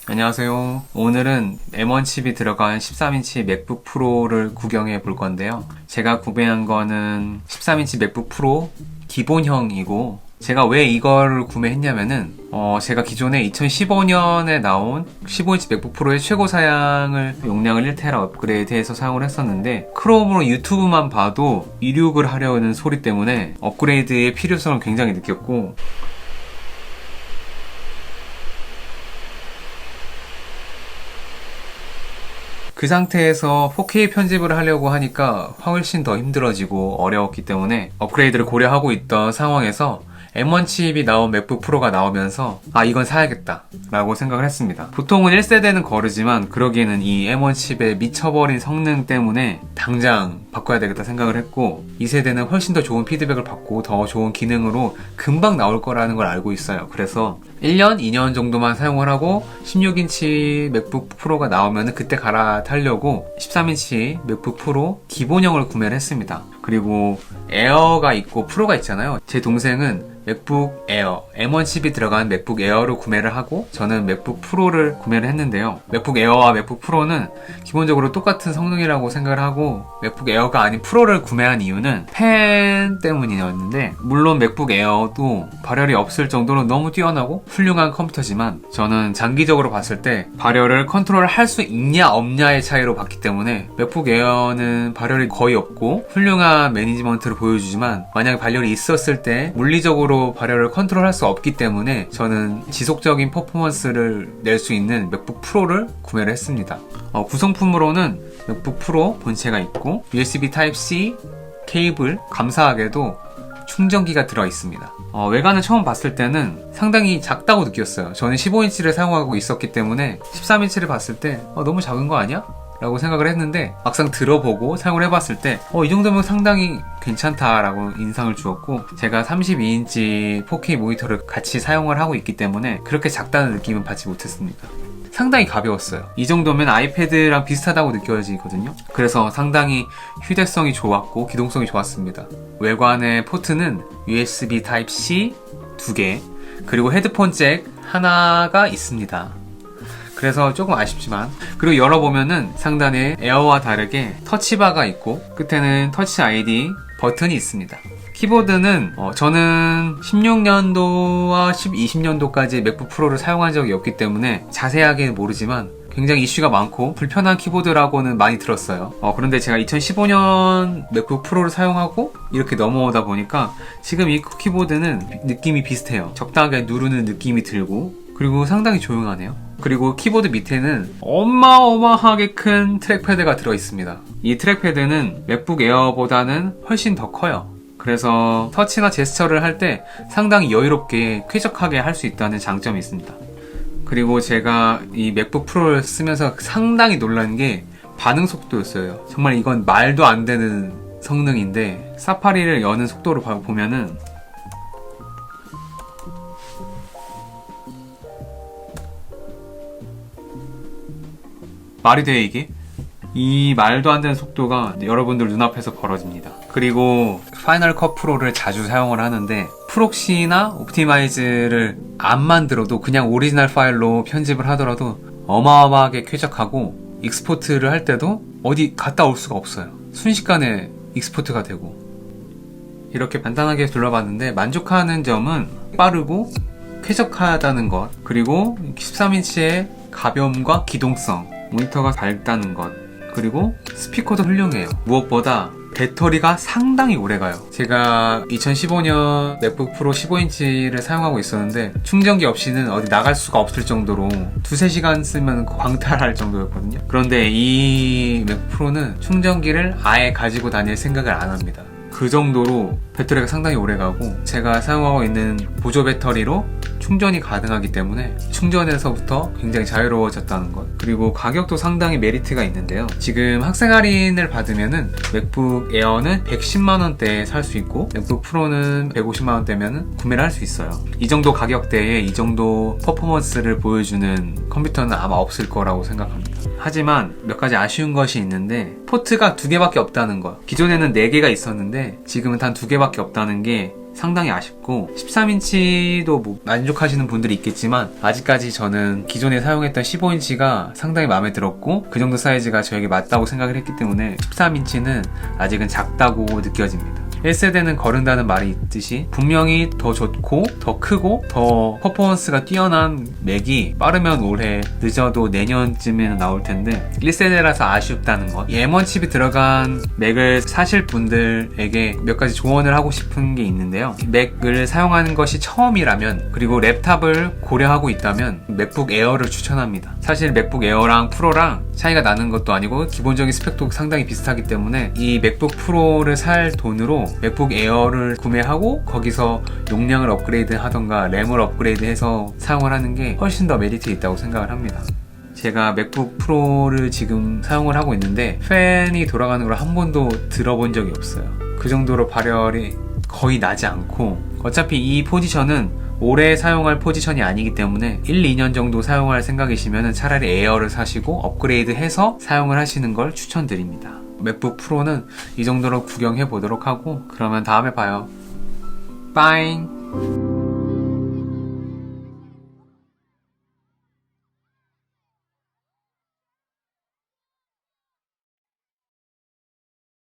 안녕하세요. 오늘은 M1 칩이 들어간 13인치 맥북 프로를 구경해 볼 건데요. 제가 구매한 거는 13인치 맥북 프로 기본형이고, 제가 왜 이걸 구매했냐면은 제가 기존에 2015년에 나온 15인치 맥북 프로의 최고 사양을 용량을 1테라 업그레이드해서 사용을 했었는데, 크롬으로 유튜브만 봐도 이륙을 하려는 소리 때문에 업그레이드의 필요성을 굉장히 느꼈고, 그 상태에서 4K 편집을 하려고 하니까 훨씬 더 힘들어지고 어려웠기 때문에 업그레이드를 고려하고 있던 상황에서 M1 칩이 나온 맥북 프로가 나오면서 이건 사야겠다 라고 생각을 했습니다. 보통은 1세대는 거르지만 그러기에는 이 M1 칩의 미쳐버린 성능 때문에 당장 바꿔야 되겠다 생각을 했고, 2세대는 훨씬 더 좋은 피드백을 받고 더 좋은 기능으로 금방 나올 거라는 걸 알고 있어요. 그래서 1년, 2년 정도만 사용을 하고 16인치 맥북 프로가 나오면 그때 갈아타려고 13인치 맥북 프로 기본형을 구매를 했습니다. 그리고 에어가 있고 프로가 있잖아요. 제 동생은 맥북 에어, M1 칩이 들어간 맥북 에어를 구매를 하고, 저는 맥북 프로를 구매를 했는데요. 맥북 에어와 맥북 프로는 기본적으로 똑같은 성능이라고 생각을 하고, 맥북 에어가 아닌 프로를 구매한 이유는 펜 때문이었는데, 물론 맥북 에어도 발열이 없을 정도로 너무 뛰어나고 훌륭한 컴퓨터지만, 저는 장기적으로 봤을 때 발열을 컨트롤 할 수 있냐 없냐의 차이로 봤기 때문에, 맥북 에어는 발열이 거의 없고 훌륭한 매니지먼트를 보여주지만, 만약에 발열이 있었을 때 물리적으로 발열을 컨트롤할 수 없기 때문에 저는 지속적인 퍼포먼스를 낼 수 있는 맥북 프로를 구매를 했습니다. 구성품으로는 맥북 프로 본체가 있고 USB Type-C 케이블, 감사하게도 충전기가 들어있습니다. 외관을 처음 봤을 때는 상당히 작다고 느꼈어요. 저는 15인치를 사용하고 있었기 때문에 13인치를 봤을 때 너무 작은 거 아니야? 라고 생각을 했는데, 막상 들어보고 사용을 해봤을 때 이 정도면 상당히 괜찮다라고 인상을 주었고, 제가 32인치 4K 모니터를 같이 사용을 하고 있기 때문에 그렇게 작다는 느낌은 받지 못했습니다. 상당히 가벼웠어요. 이 정도면 아이패드랑 비슷하다고 느껴지거든요. 그래서 상당히 휴대성이 좋았고 기동성이 좋았습니다. 외관의 포트는 USB Type-C 2개, 그리고 헤드폰 잭 하나가 있습니다. 그래서 조금 아쉽지만, 그리고 열어보면은 상단에 에어와 다르게 터치바가 있고 끝에는 터치 ID 버튼이 있습니다. 키보드는 저는 16년도와 20년도까지 맥북 프로를 사용한 적이 없기 때문에 자세하게는 모르지만 굉장히 이슈가 많고 불편한 키보드라고는 많이 들었어요. 그런데 제가 2015년 맥북 프로를 사용하고 이렇게 넘어오다 보니까 지금 이 키보드는 느낌이 비슷해요. 적당하게 누르는 느낌이 들고, 그리고 상당히 조용하네요. 그리고 키보드 밑에는 어마어마하게 큰 트랙패드가 들어있습니다. 이 트랙패드는 맥북 에어보다는 훨씬 더 커요. 그래서 터치나 제스처를 할 때 상당히 여유롭게 쾌적하게 할 수 있다는 장점이 있습니다. 그리고 제가 이 맥북 프로를 쓰면서 상당히 놀란 게 반응 속도였어요. 정말 이건 말도 안 되는 성능인데, 사파리를 여는 속도를 보면은 말이 돼 이게? 이 말도 안 되는 속도가 여러분들 눈앞에서 벌어집니다. 그리고 파이널 컷 프로를 자주 사용을 하는데, 프록시나 옵티마이즈를 안 만들어도 그냥 오리지널 파일로 편집을 하더라도 어마어마하게 쾌적하고, 익스포트를 할 때도 어디 갔다 올 수가 없어요. 순식간에 익스포트가 되고. 이렇게 간단하게 둘러봤는데 만족하는 점은 빠르고 쾌적하다는 것, 그리고 13인치의 가벼움과 기동성, 모니터가 밝다는 것, 그리고 스피커도 훌륭해요. 무엇보다 배터리가 상당히 오래가요. 제가 2015년 맥북 프로 15인치를 사용하고 있었는데 충전기 없이는 어디 나갈 수가 없을 정도로 2-3시간 쓰면 광탈할 정도였거든요. 그런데 이 맥북 프로는 충전기를 아예 가지고 다닐 생각을 안 합니다. 그 정도로 배터리가 상당히 오래가고, 제가 사용하고 있는 보조 배터리로 충전이 가능하기 때문에 충전에서부터 굉장히 자유로워졌다는 것. 그리고 가격도 상당히 메리트가 있는데요. 지금 학생 할인을 받으면은 맥북 에어는 110만원대에 살 수 있고 맥북 프로는 150만원대면 구매를 할 수 있어요. 이 정도 가격대에 이 정도 퍼포먼스를 보여주는 컴퓨터는 아마 없을 거라고 생각합니다. 하지만 몇 가지 아쉬운 것이 있는데 포트가 2개밖에 없다는 것. 기존에는 4개가 있었는데 지금은 단 2개밖에 없다는 게 상당히 아쉽고 13인치도 뭐 만족하시는 분들이 있겠지만 아직까지 저는 기존에 사용했던 15인치가 상당히 마음에 들었고 그 정도 사이즈가 저에게 맞다고 생각을 했기 때문에 13인치는 아직은 작다고 느껴집니다. 1세대는 거른다는 말이 있듯이 분명히 더 좋고 더 크고 더 퍼포먼스가 뛰어난 맥이 빠르면 올해 늦어도 내년쯤에는 나올 텐데 1세대라서 아쉽다는 것. 이 M1 칩이 들어간 맥을 사실 분들에게 몇 가지 조언을 하고 싶은 게 있는데요. 맥을 사용하는 것이 처음이라면 그리고 랩탑을 고려하고 있다면 맥북 에어를 추천합니다. 사실 맥북 에어랑 프로랑 차이가 나는 것도 아니고 기본적인 스펙도 상당히 비슷하기 때문에 이 맥북 프로를 살 돈으로 맥북 에어를 구매하고 거기서 용량을 업그레이드 하던가 램을 업그레이드 해서 사용을 하는 게 훨씬 더 메리트 있다고 생각을 합니다. 제가 맥북 프로를 지금 사용을 하고 있는데 팬이 돌아가는 걸 한 번도 들어본 적이 없어요. 그 정도로 발열이 거의 나지 않고 어차피 이 포지션은 오래 사용할 포지션이 아니기 때문에 1, 2년 정도 사용할 생각이시면 차라리 에어를 사시고 업그레이드 해서 사용을 하시는 걸 추천드립니다. 맥북 프로는 이 정도로 구경해 보도록 하고 그러면 다음에 봐요. 빠잉.